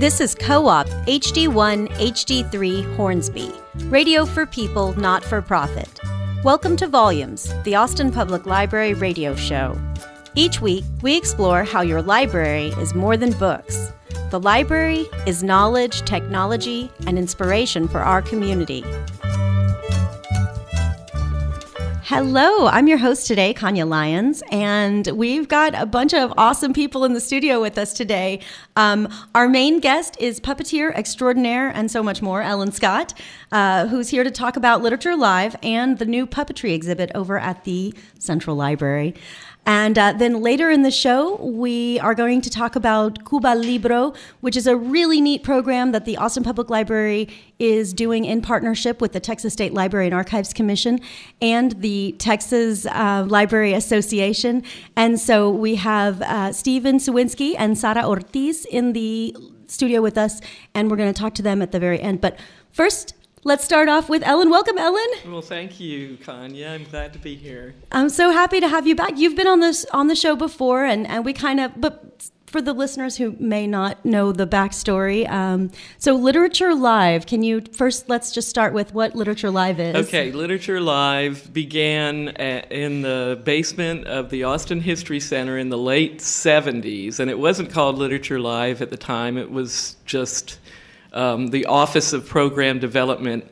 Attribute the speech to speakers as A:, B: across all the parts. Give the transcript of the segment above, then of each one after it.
A: This is Co-op HD1 HD3 Hornsby, radio for people, not for profit. Welcome to Volumes, the Austin Public Library radio show. Each week, we explore how your library is more than books. The library is knowledge, technology, and inspiration for our community. Hello, I'm your host today, Kanya Lyons, and we've got a bunch of awesome people in the studio with us today. Our main guest is puppeteer extraordinaire and so much more, Ellen Scott, who's here to talk about Literature Live and the new puppetry exhibit over at the Central Library. And then later in the show, we are going to talk about Cuba Libro, which is a really neat program that the Austin Public Library is doing in partnership with the Texas State Library and Archives Commission and the Texas Library Association. And so we have Steven Sawinski and Sara Ortiz in the studio with us, and we're going to talk to them at the very end. But first, let's start off with Ellen. Welcome, Ellen.
B: Well, thank you, Kanya. I'm glad to be here.
A: I'm so happy to have you back. You've been on the show before, and we but for the listeners who may not know the backstory, so Literature Live, let's just start with what Literature Live is.
B: Okay, Literature Live began in the basement of the Austin History Center in the late 70s, and it wasn't called Literature Live at the time. It was just the Office of Program Development.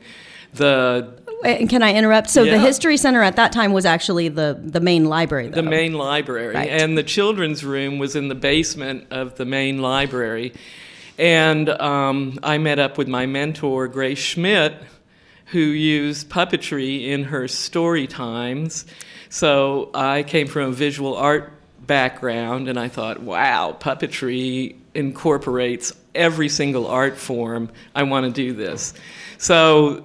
A: Can I interrupt? So yeah. The History Center at that time was actually the main library, though.
B: The main library. Right. And the children's room was in the basement of the main library. And I met up with my mentor, Grace Schmidt, who used puppetry in her story times. So I came from a visual art background, and I thought, wow, puppetry incorporates every single art form. I want to do this. So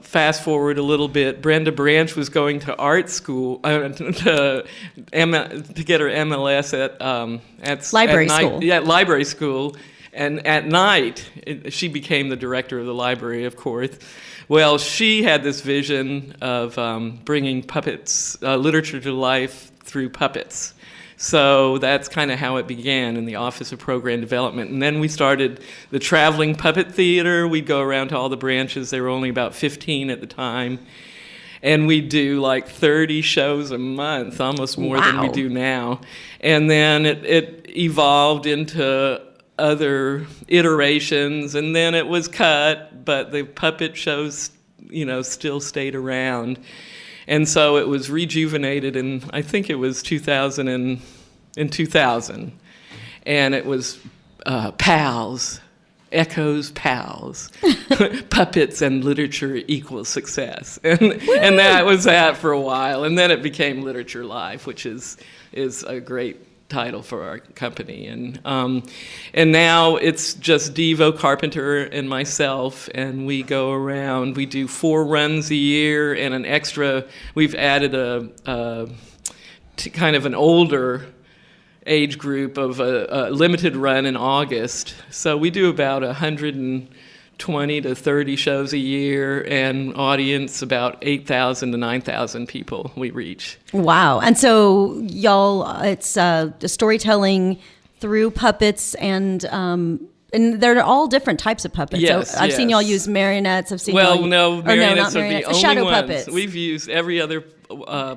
B: fast forward a little bit, Brenda Branch was going to art school to get her MLS at
A: library
B: night,
A: school.
B: Yeah, library school. And at night, she became the director of the library, of course. Well, she had this vision of bringing puppets, literature to life through puppets. So that's kind of how it began in the Office of Program Development. And then we started the Traveling Puppet Theater. We'd go around to all the branches. There were only about 15 at the time. And we'd do like 30 shows a month, almost more than we do now. And then it evolved into other iterations, and then it was cut, but the puppet shows, still stayed around. And so it was rejuvenated in, I think it was 2000, and it was PALS, Echoes, PALS, puppets and literature equals success, and that was that for a while, and then it became Literature Live, which is a great title for our company, and now it's just Devo Carpenter and myself, and we go around. We do 4 runs a year, and an extra. We've added a kind of an older age group of a limited run in August. So we do about 120 to 30 shows a year, and audience about 8,000 to 9,000 people we reach.
A: Wow. And so y'all, it's storytelling through puppets, and they're all different types of puppets.
B: Yes,
A: so I've seen y'all use marionettes. Marionettes
B: are the only
A: shadow
B: ones.
A: Puppets.
B: We've used every other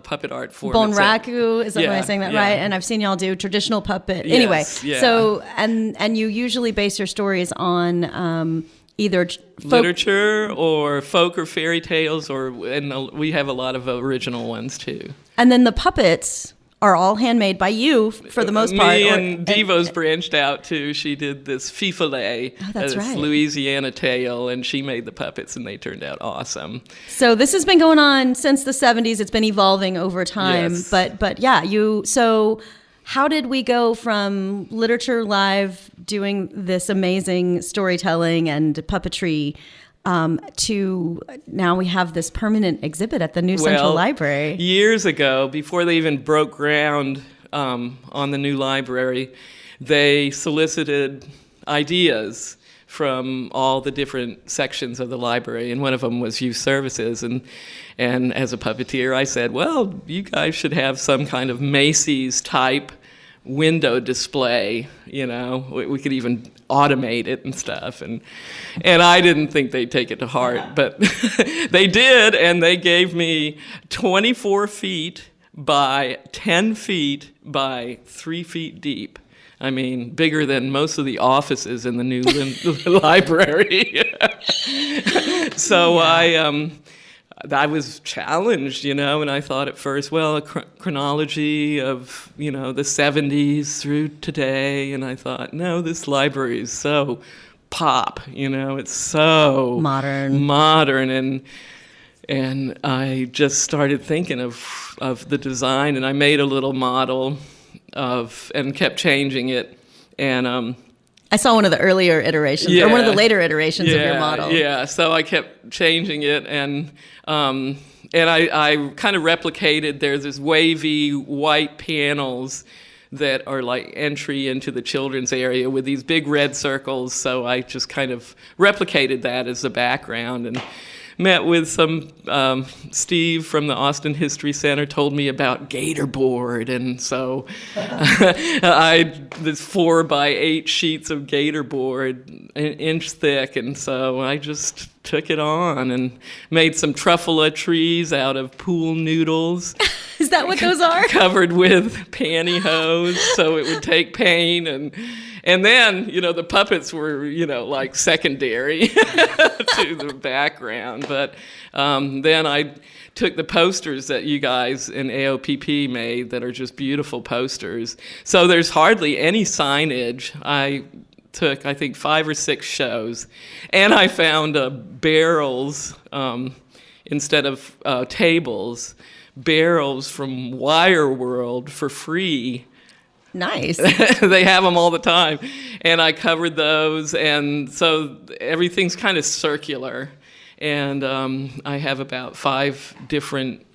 B: puppet art form.
A: Bonraku, is that am I saying that right? And I've seen y'all do traditional puppet.
B: Yes,
A: anyway,
B: yeah.
A: So and you usually base your stories on either
B: literature or folk or fairy tales, and we have a lot of original ones too.
A: And then the puppets are all handmade by you for the most part.
B: Me and Devo's branched out too. She did this Fifale,
A: that's right.
B: Louisiana tale, and she made the puppets, and they turned out awesome.
A: So this has been going on since the 70s. It's been evolving over time.
B: Yes.
A: But yeah, so how did we go from Literature Live doing this amazing storytelling and puppetry to now we have this permanent exhibit at the new Central Library?
B: Years ago, before they even broke ground on the new library, they solicited ideas from all the different sections of the library, and one of them was youth services. And as a puppeteer, I said, well, you guys should have some kind of Macy's type window display. We could even automate it and stuff, and I didn't think they'd take it to heart, but they did, and they gave me 24 feet by 10 feet by 3 feet deep. I mean, bigger than most of the offices in the new library. So yeah. I was challenged, and I thought at first, well, a chronology of, the 70s through today, and I thought, no, this library is so pop, it's so modern, and I just started thinking of the design, and I made a little model and kept changing it, and
A: I saw one of the earlier iterations, or one of the later iterations of your model.
B: Yeah, so I kept changing it, and I kind of replicated. There's this wavy white panels that are like entry into the children's area with these big red circles, so I just kind of replicated that as the background, and met with some Steve from the Austin History Center told me about gator board, and so this 4 by 8 sheets of gator board, an inch thick, and so I just took it on and made some truffula trees out of pool noodles.
A: Is that what those are?
B: Covered with pantyhose, so it would take pain, and then, the puppets were, like secondary to the background. But then I took the posters that you guys in AOPP made that are just beautiful posters. So there's hardly any signage. I took, I think, 5 or 6 shows, and I found barrels instead of tables, barrels from Wire World for free.
A: Nice.
B: They have them all the time, and I covered those, and so everything's kind of circular, and I have about 5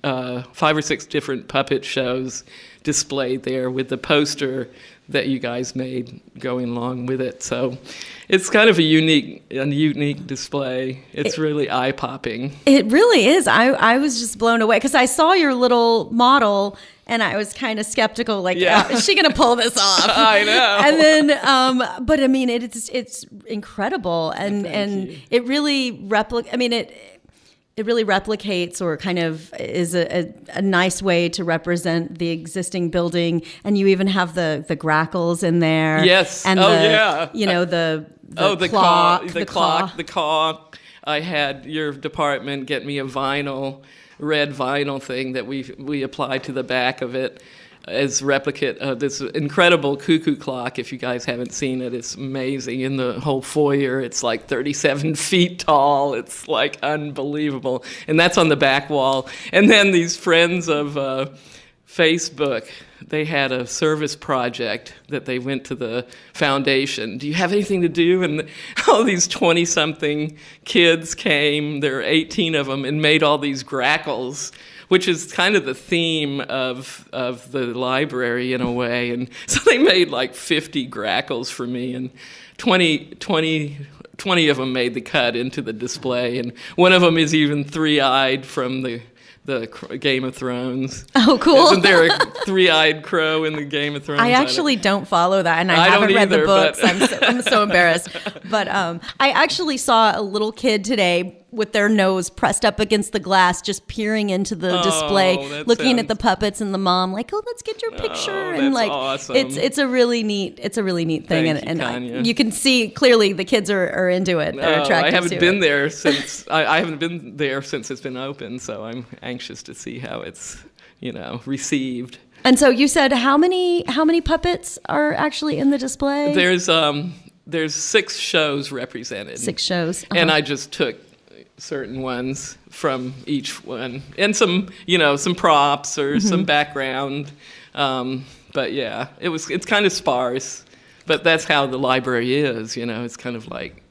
B: or 6 different puppet shows displayed there with the poster that you guys made going along with it. So it's kind of a unique display. It's really eye-popping.
A: It really is. I was just blown away because I saw your little model and I was kind of skeptical, like, is she going to pull this off?
B: I know.
A: And then, but I mean, it's incredible, and it really it really replicates, or kind of is a nice way to represent the existing building. And you even have the grackles in there.
B: Yes.
A: And the clock.
B: The clock. I had your department get me a red vinyl thing that we applied to the back of it as replicate of this incredible cuckoo clock. If you guys haven't seen it, it's amazing. In the whole foyer, it's like 37 feet tall. It's like unbelievable. And that's on the back wall. And then these friends of Facebook, they had a service project that they went to the foundation. Do you have anything to do? And all these 20-something kids came, there were 18 of them, and made all these grackles, which is kind of the theme of the library in a way. And so they made like 50 grackles for me, and 20 of them made the cut into the display. And one of them is even 3-eyed from the Game of Thrones.
A: Oh, cool.
B: Isn't there a 3-eyed crow in the Game of Thrones?
A: I actually don't follow that, and I haven't read the books. I'm so embarrassed. But I actually saw a little kid today with their nose pressed up against the glass, just peering into the display, looking at the puppets, and the mom like, "Oh, let's get your picture." And like,
B: awesome.
A: It's a really neat thing.
B: Thank you,
A: you can see clearly the kids are into it. They're attracted
B: I haven't
A: to
B: been
A: it.
B: there since I haven't been there since it's been open, so I'm anxious to see how it's received.
A: And so you said how many puppets are actually in the display?
B: There's 6 shows represented.
A: 6 shows.
B: And I just took certain ones from each one, and some props or some background. But yeah, it's kind of sparse, but that's how the library is. It's kind of like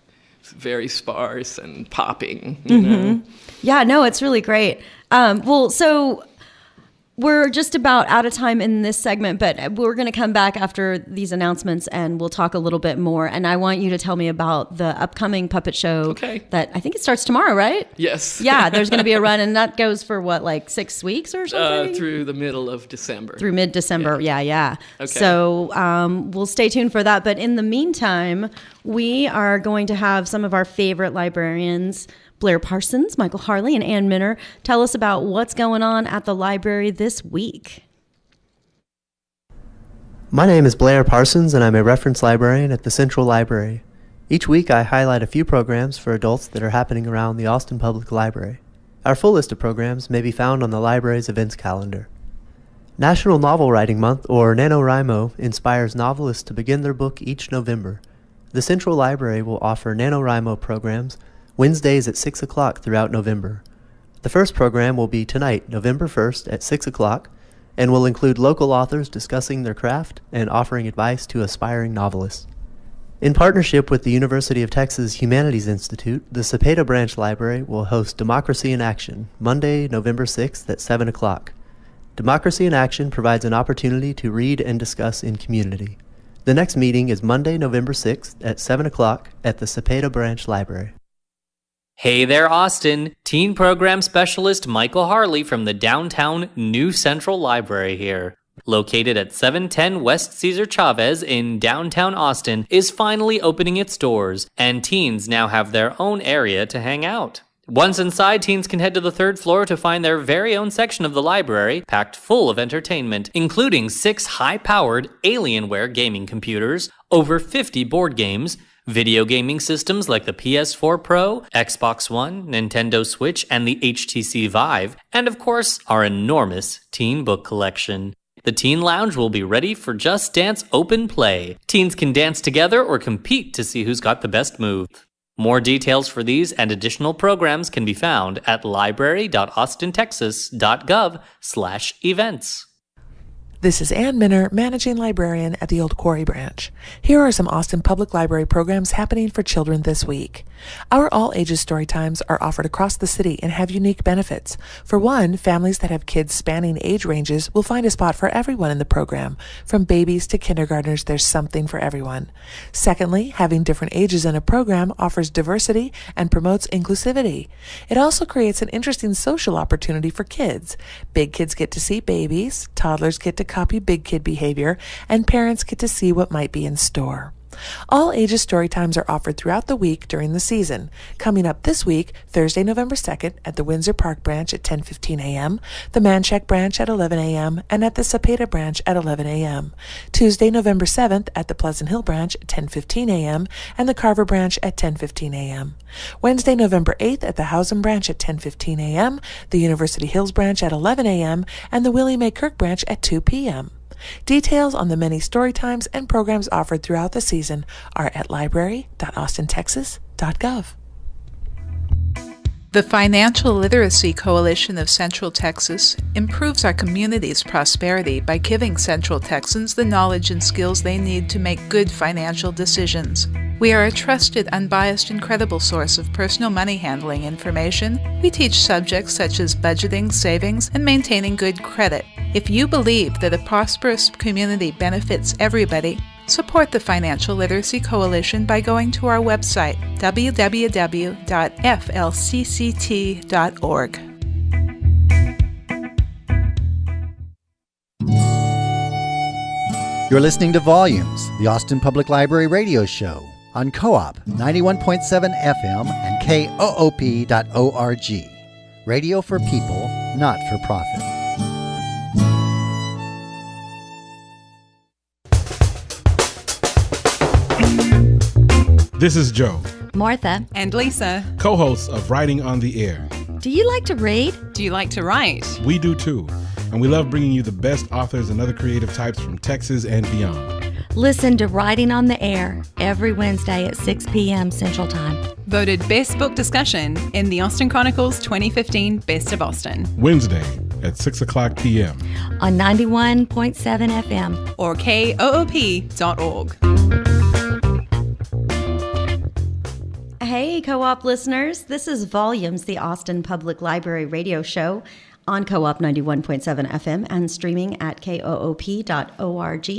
B: very sparse and popping. You know?
A: Yeah, no, it's really great. Well, so We're just about out of time in this segment, but we're going to come back after these announcements and we'll talk a little bit more. And I want you to tell me about the upcoming puppet show that I think it starts tomorrow, right?
B: Yes.
A: Yeah, there's going to be a run, and that goes for what, like 6 weeks or something?
B: Through the middle of December.
A: Through mid-December, yeah.
B: Okay.
A: So we'll stay tuned for that. But in the meantime, we are going to have some of our favorite librarians, Blair Parsons, Michael Harley, and Ann Minner, tell us about what's going on at the library this week.
C: My name is Blair Parsons, and I'm a reference librarian at the Central Library. Each week I highlight a few programs for adults that are happening around the Austin Public Library. Our full list of programs may be found on the library's events calendar. National Novel Writing Month, or NaNoWriMo, inspires novelists to begin their book each November. The Central Library will offer NaNoWriMo programs Wednesdays at 6 o'clock throughout November. The first program will be tonight, November 1st at 6 o'clock, and will include local authors discussing their craft and offering advice to aspiring novelists. In partnership with the University of Texas Humanities Institute, the Cepeda Branch Library will host Democracy in Action, Monday, November 6th at 7 o'clock. Democracy in Action provides an opportunity to read and discuss in community. The next meeting is Monday, November 6th at 7 o'clock at the Cepeda Branch Library.
D: Hey there, Austin. Teen Program Specialist Michael Harley from the downtown New Central Library here. Located at 710 West Cesar Chavez in downtown Austin, is finally opening its doors, and teens now have their own area to hang out. Once inside, teens can head to the third floor to find their very own section of the library, packed full of entertainment, including 6 high-powered Alienware gaming computers, over 50 board games, video gaming systems like the PS4 Pro, Xbox One, Nintendo Switch, and the HTC Vive, and of course, our enormous teen book collection. The Teen Lounge will be ready for Just Dance Open Play. Teens can dance together or compete to see who's got the best move. More details for these and additional programs can be found at library.austintexas.gov/events.
E: This is Ann Minner, Managing Librarian at the Old Quarry Branch. Here are some Austin Public Library programs happening for children this week. Our all-ages story times are offered across the city and have unique benefits. For one, families that have kids spanning age ranges will find a spot for everyone in the program. From babies to kindergartners, there's something for everyone. Secondly, having different ages in a program offers diversity and promotes inclusivity. It also creates an interesting social opportunity for kids. Big kids get to see babies, toddlers get to copy big kid behavior, and parents get to see what might be in store. All ages story times are offered throughout the week during the season. Coming up this week, Thursday, November 2nd, at the Windsor Park Branch at 10:15 a.m., the Manchac Branch at 11 a.m., and at the Cepeda Branch at 11 a.m. Tuesday, November 7th, at the Pleasant Hill Branch at 10:15 a.m., and the Carver Branch at 10:15 a.m. Wednesday, November 8th, at the Housen Branch at 10:15 a.m., the University Hills Branch at 11 a.m., and the Willie Mae Kirk Branch at 2 p.m. Details on the many story times and programs offered throughout the season are at library.austintexas.gov.
F: The Financial Literacy Coalition of Central Texas improves our community's prosperity by giving Central Texans the knowledge and skills they need to make good financial decisions. We are a trusted, unbiased, and credible source of personal money handling information. We teach subjects such as budgeting, savings, and maintaining good credit. If you believe that a prosperous community benefits everybody, support the Financial Literacy Coalition by going to our website, www.flcct.org.
G: You're listening to Volumes, the Austin Public Library radio show on Co-op 91.7 FM and KOOP.org. Radio for people, not for profit.
H: This is Joe,
I: Martha,
J: and Lisa,
H: co-hosts of Writing on the Air.
I: Do you like to read?
J: Do you like to write?
H: We do too, and we love bringing you the best authors and other creative types from Texas and beyond.
I: Listen to Writing on the Air every Wednesday at 6 p.m. Central Time.
J: Voted Best Book Discussion in the Austin Chronicle's 2015 Best of Austin.
H: Wednesday at 6 o'clock p.m.
I: on 91.7 FM
J: or KOOP.org.
A: Hey, Co-op listeners. This is Volumes, the Austin Public Library radio show. on Co-op 91.7 FM and streaming at koop.org.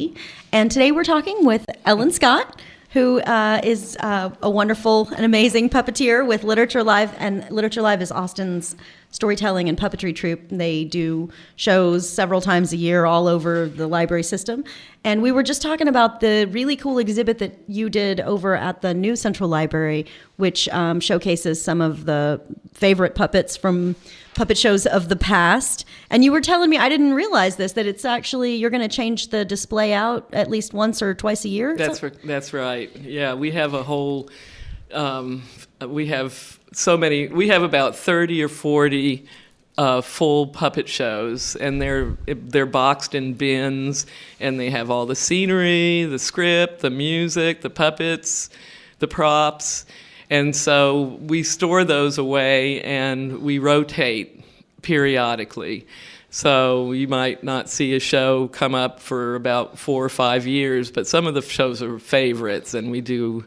A: And today we're talking with Ellen Scott, who is a wonderful and amazing puppeteer with Literature Live. And Literature Live is Austin's storytelling and puppetry troupe. They do shows several times a year all over the library system. And we were just talking about the really cool exhibit that you did over at the New Central Library, which showcases some of the favorite puppets from puppet shows of the past. And you were telling me, I didn't realize this, that it's actually, you're going to change the display out at least once or twice a year?
B: That's right. Yeah, we have a whole, we have about 30 or 40 full puppet shows, and they're boxed in bins, and they have all the scenery, the script, the music, the puppets, the props. And so we store those away and we rotate periodically. So you might not see a show come up for about 4 or 5 years, but some of the shows are favorites and we do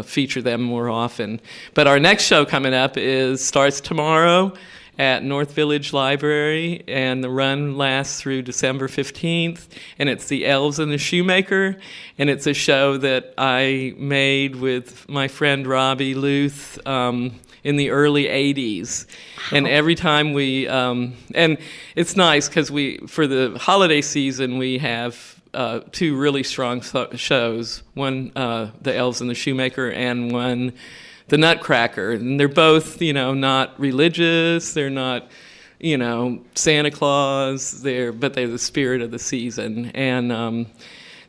B: feature them more often. But our next show coming up starts tomorrow at North Village Library, and the run lasts through December 15th, and it's The Elves and the Shoemaker, and it's a show that I made with my friend Robbie Luth in the early 80s. And every time we, and it's nice because for the holiday season, we have 2 really strong shows, one The Elves and the Shoemaker, and one The Nutcracker. And they're both, not religious, they're not, Santa Claus, but they're the spirit of the season. And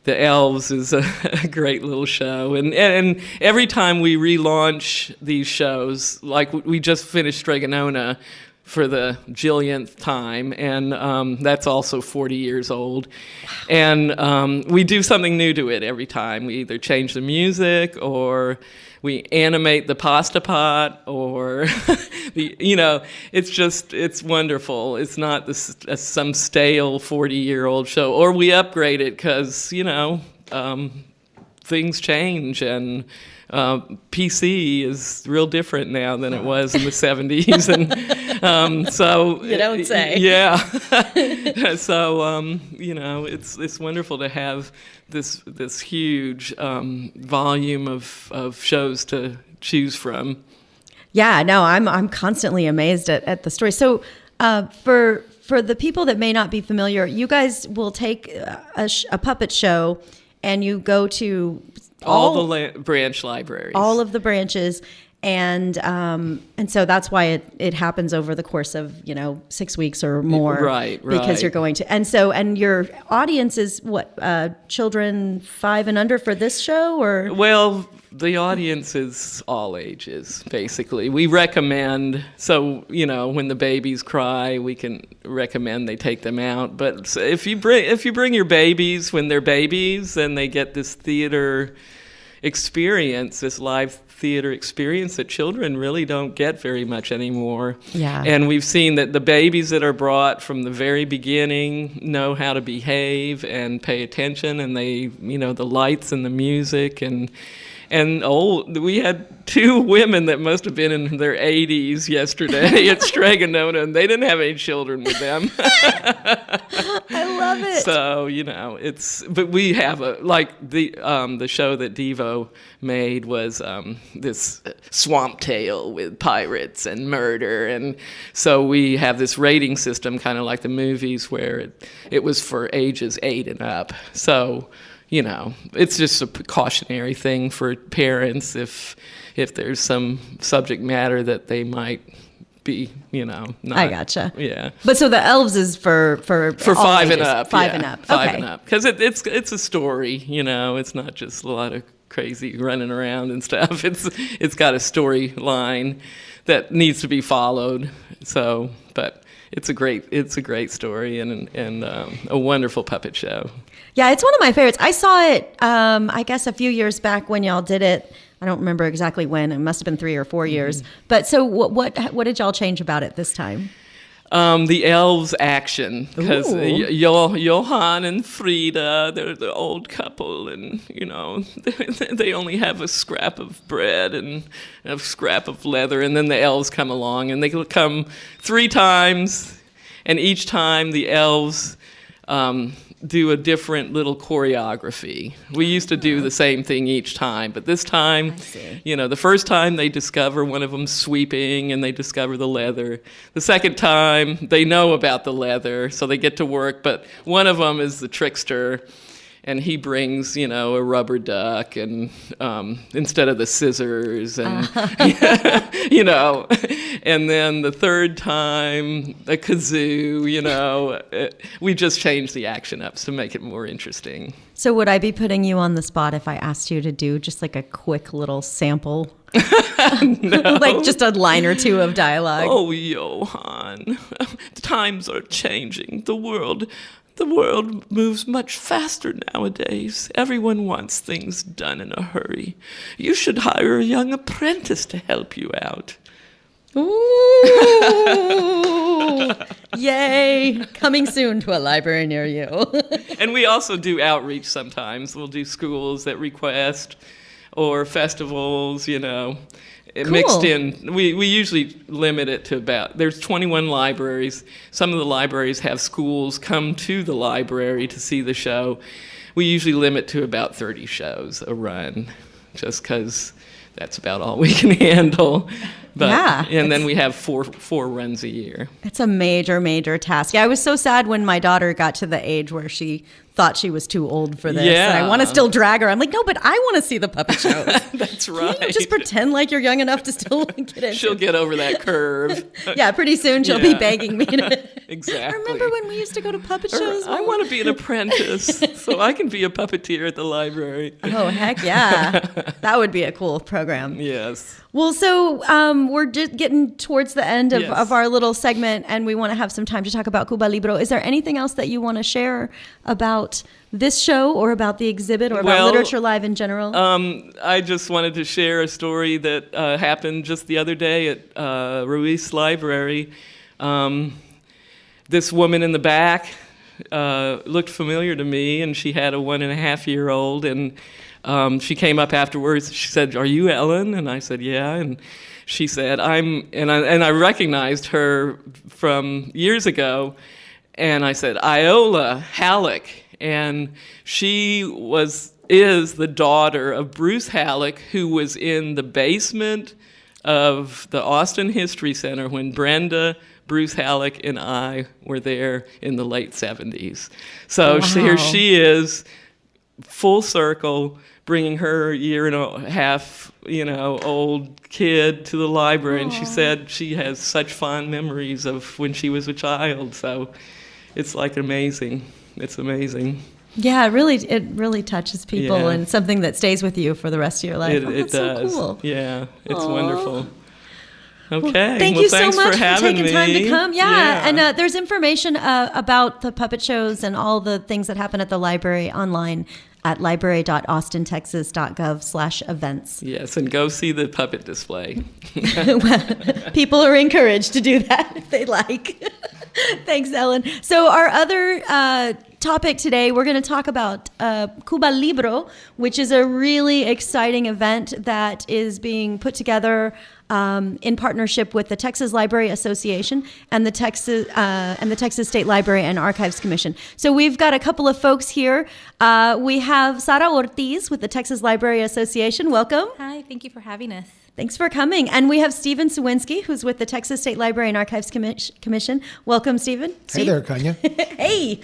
B: The Elves is a great little show. And every time we relaunch these shows, like we just finished Stregonona for the jillionth time, and that's also 40 years old. And we do something new to it every time. We either change the music, or we animate the pasta pot, or it's wonderful. It's not some stale 40-year-old show, or we upgrade it because things change, and PC is real different now than it was in the 70s, and so
A: you don't say.
B: Yeah. So it's wonderful to have this huge volume of shows to choose from.
A: Yeah, no, I'm constantly amazed at the story. So for the people that may not be familiar, you guys will take a puppet show and you go to
B: all the branch libraries,
A: all of the branches, and so that's why it happens over the course of 6 weeks or more,
B: right?
A: Because you're going to, and your audience is what, children 5 and under for this show, or?
B: Well, the audience is all ages, basically. We recommend, so when the babies cry, we can recommend they take them out. But if you bring your babies when they're babies, then they get this theater experience, this live theater experience that children really don't get very much anymore.
A: Yeah.
B: And we've seen that the babies that are brought from the very beginning know how to behave and pay attention, and they, the lights and the music, and we had 2 women that must have been in their 80s yesterday at Stregonona, and they didn't have any children with them.
A: I love it.
B: So, but we have the show that Devo made was this swamp tale with pirates and murder, and so we have this rating system, kind of like the movies, where it was for ages 8 and up. So, it's just a precautionary thing for parents if there's some subject matter that they might be, not.
A: I gotcha.
B: Yeah.
A: But so the Elves is for
B: 5 and up.
A: 5 and up.
B: 5
A: okay.
B: and up. Because it's a story, it's not just a lot of crazy running around and stuff. It's got a storyline that needs to be followed. So, but it's a great story and a wonderful puppet show.
A: Yeah, it's one of my favorites. I saw it, I guess, a few years back when y'all did it. I don't remember exactly when. It must have been 3 or 4 years. But so what did y'all change about it this time?
B: The elves' action, because Johan and Frida, they're the old couple, and they only have a scrap of bread and a scrap of leather, and then the elves come along, and they come 3 times and each time the elves do a different little choreography. We used to do the same thing each time, but this time, the first time they discover one of them sweeping and they discover the leather. The second time, they know about the leather, so they get to work, but one of them is the trickster, and he brings, a rubber duck and instead of the scissors, and and then the third time a kazoo. We just changed the action ups to make it more interesting.
A: So would I be putting you on the spot if I asked you to do just like a quick little sample?
B: No.
A: Like just a line or two of dialogue?
B: Oh, Johann, times are changing. The world moves much faster nowadays. Everyone wants things done in a hurry. You should hire a young apprentice to help you out.
A: Ooh! Yay! Coming soon to a library near you.
B: And we also do outreach sometimes. We'll do schools that request or festivals,
A: Cool.
B: Mixed in. We usually limit it to there's 21 libraries. Some of the libraries have schools come to the library to see the show. We usually limit to about 30 shows a run, just because that's about all we can handle. But, and then we have four runs a year.
A: It's a major, major task. Yeah, I was so sad when my daughter got to the age where she thought she was too old for this.
B: Yeah.
A: And I want to still drag her. I'm like, no, but I want to see the puppet shows.
B: That's right.
A: Can you just pretend like you're young enough to still get in?
B: She'll get over that curve.
A: Yeah, pretty soon she'll be begging me to.
B: Exactly.
A: Remember when we used to go to puppet shows?
B: I want to be an apprentice so I can be a puppeteer at the library.
A: Oh, heck yeah. That would be a cool program.
B: Yes.
A: Well, so we're just getting towards the end of,
B: Yes.
A: of our little segment, and we want to have some time to talk about Cuba Libro. Is there anything else that you want to share about this show or about the exhibit or about Literature Live in general?
B: I just wanted to share a story that happened just the other day at Ruiz Library. This woman in the back looked familiar to me, and she had a 1.5-year-old, and she came up afterwards. She said, "Are you Ellen?" And I said, "Yeah." And she said, I recognized her from years ago, and I said, "Iola Halleck." And she is the daughter of Bruce Halleck, who was in the basement of the Austin History Center when Brenda, Bruce Halleck, and I were there in the late 70s. So here she is, full circle, bringing her 1.5 old kid to the library. And she said she has such fond memories of when she was a child. So it's like amazing. It's amazing.
A: Yeah, it really touches people and something that stays with you for the rest of your life.
B: It does.
A: So cool.
B: Yeah, it's wonderful. Okay.
A: Thank you so
B: thanks
A: much
B: for having
A: taking time to come.
B: Yeah.
A: And there's information about the puppet shows and all the things that happen at the library online at library.austintexas.gov/events.
B: Yes, and go see the puppet display.
A: People are encouraged to do that if they like. Thanks, Ellen. So our other topic today, we're going to talk about Cuba Libro, which is a really exciting event that is being put together in partnership with the Texas Library Association and the Texas State Library and Archives Commission. So we've got a couple of folks here. We have Sara Ortiz with the Texas Library Association. Welcome.
K: Hi, thank you for having us.
A: Thanks for coming. And we have Stephen Sawinski, who's with the Texas State Library and Archives Commission. Welcome, Stephen.
L: Hey there, Kanya.
A: Hey.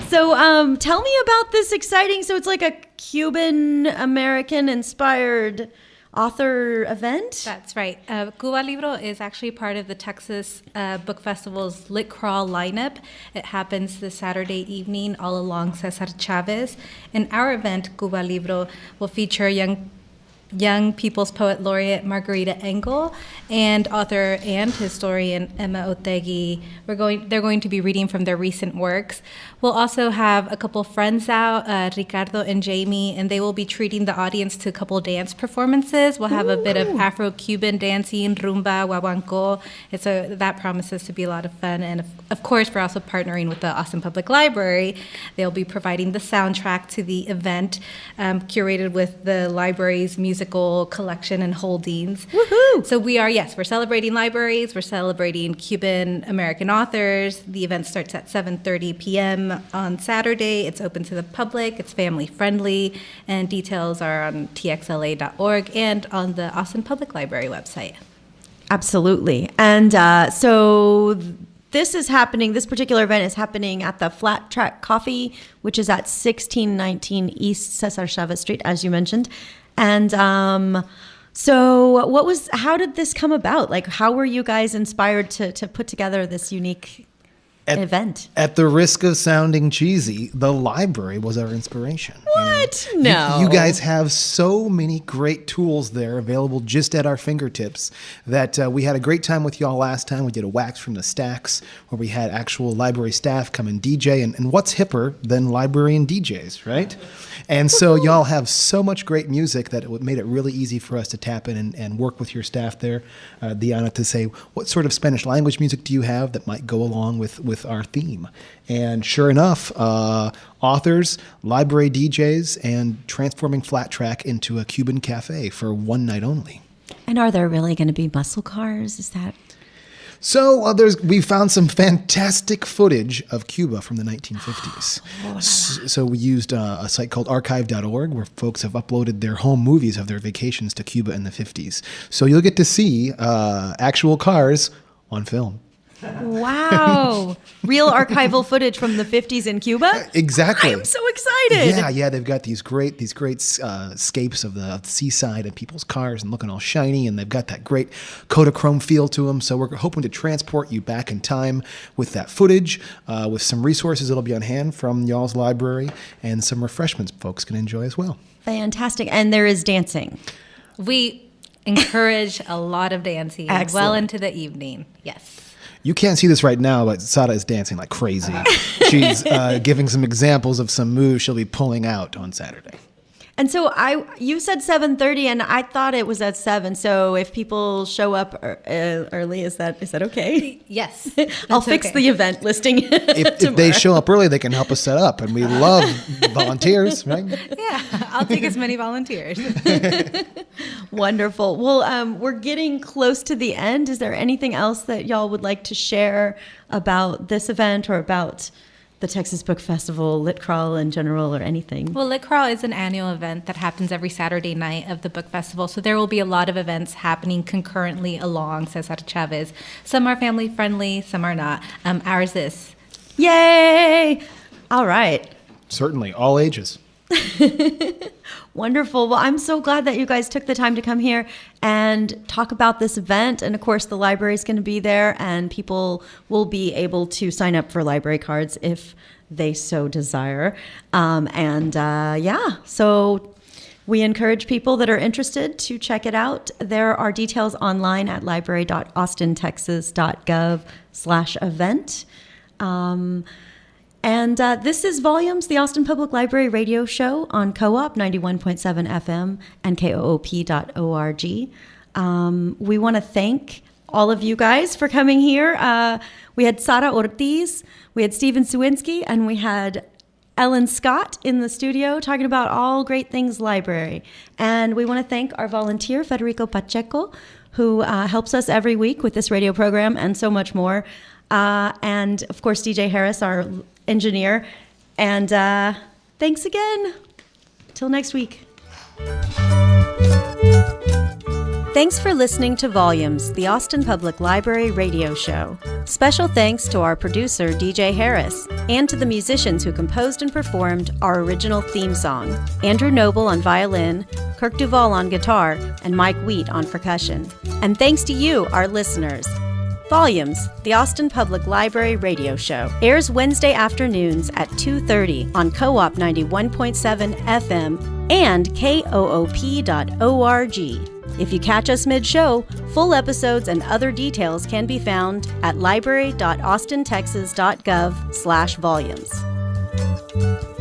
A: So tell me about this exciting, so it's like a Cuban-American inspired author event?
K: That's right. Cuba Libro is actually part of the Texas Book Festival's Lit Crawl lineup. It happens this Saturday evening all along Cesar Chavez. And our event, Cuba Libro, will feature young People's Poet Laureate Margarita Engel and author and historian Emma Otegi. They're going to be reading from their recent works. We'll also have a couple friends out, Ricardo and Jamie, and they will be treating the audience to a couple dance performances. We'll have a bit of Afro-Cuban dancing, rumba, guaguancó. That promises to be a lot of fun. And of course, we're also partnering with the Austin Public Library. They'll be providing the soundtrack to the event, curated with the library's music musical collection and holdings.
A: Woohoo!
K: So we're celebrating libraries. We're celebrating Cuban American authors. The event starts at 7:30 p.m. on Saturday. It's open to the public. It's family friendly, and details are on txla.org and on the Austin Public Library website.
A: Absolutely. And so this particular event is happening at the Flat Track Coffee, which is at 1619 East Cesar Chavez Street, as you mentioned. And so how did this come about? Like, how were you guys inspired to put together this unique event?
L: At the risk of sounding cheesy, the library was our inspiration.
A: What?
L: No. You guys have so many great tools there available just at our fingertips that we had a great time with y'all last time. We did a wax from the stacks where we had actual library staff come and DJ. And what's hipper than librarian DJs, right? And so y'all have so much great music that it made it really easy for us to tap in and work with your staff there, Diana, to say, what sort of Spanish language music do you have that might go along with our theme? And sure enough, authors, library DJs, and transforming Flat Track into a Cuban cafe for one night only.
A: And are there really going to be muscle cars? Is that...
L: So we found some fantastic footage of Cuba from the 1950s. So we used a site called archive.org where folks have uploaded their home movies of their vacations to Cuba in the 50s. So you'll get to see actual cars on film.
A: Wow. Real archival footage from the 50s in Cuba?
L: Exactly.
A: I'm so excited.
L: Yeah, they've got these great scapes of the seaside and people's cars and looking all shiny, and they've got that great Kodachrome feel to them. So we're hoping to transport you back in time with that footage, with some resources that'll be on hand from y'all's library, and some refreshments folks can enjoy as well.
A: Fantastic. And there is dancing.
K: We encourage a lot of dancing.
A: Excellent.
K: Well into the evening. Yes.
L: You can't see this right now, but Sada is dancing like crazy. She's giving some examples of some moves she'll be pulling out on Saturday.
A: And so you said 7:30, and I thought it was at 7. So if people show up early, is that okay?
K: Yes.
A: I'll fix the event listing.
L: If they show up early, they can help us set up, and we love volunteers, right?
K: Yeah, I'll take as many volunteers.
A: Wonderful. Well, we're getting close to the end. Is there anything else that y'all would like to share about this event or about the Texas Book Festival, Lit Crawl in general, or anything?
K: Well, Lit Crawl is an annual event that happens every Saturday night of the Book Festival. So there will be a lot of events happening concurrently along Cesar Chavez. Some are family friendly, some are not. Ours is.
A: Yay! All right.
L: Certainly, all ages.
A: Wonderful. Well, I'm so glad that you guys took the time to come here and talk about this event. And of course, the library is going to be there, and people will be able to sign up for library cards if they so desire. So we encourage people that are interested to check it out. There are details online at library.austintexas.gov/event. And this is Volumes, the Austin Public Library radio show on Co-op 91.7 FM and koop.org. We want to thank all of you guys for coming here. We had Sara Ortiz, we had Steven Sawinski, and we had Ellen Scott in the studio talking about all great things library. And we want to thank our volunteer, Federico Pacheco, who helps us every week with this radio program and so much more. And of course, DJ Harris, our engineer. And thanks again. Till next week. Thanks for listening to Volumes, the Austin Public Library radio show. Special thanks to our producer, DJ Harris, and to the musicians who composed and performed our original theme song, Andrew Noble on violin, Kirk Duvall on guitar, and Mike Wheat on percussion. And thanks to you, our listeners. Volumes, the Austin Public Library radio show, airs Wednesday afternoons at 2:30 on Co-op 91.7 FM and koop.org. If you catch us mid-show, full episodes and other details can be found at library.austintexas.gov/volumes.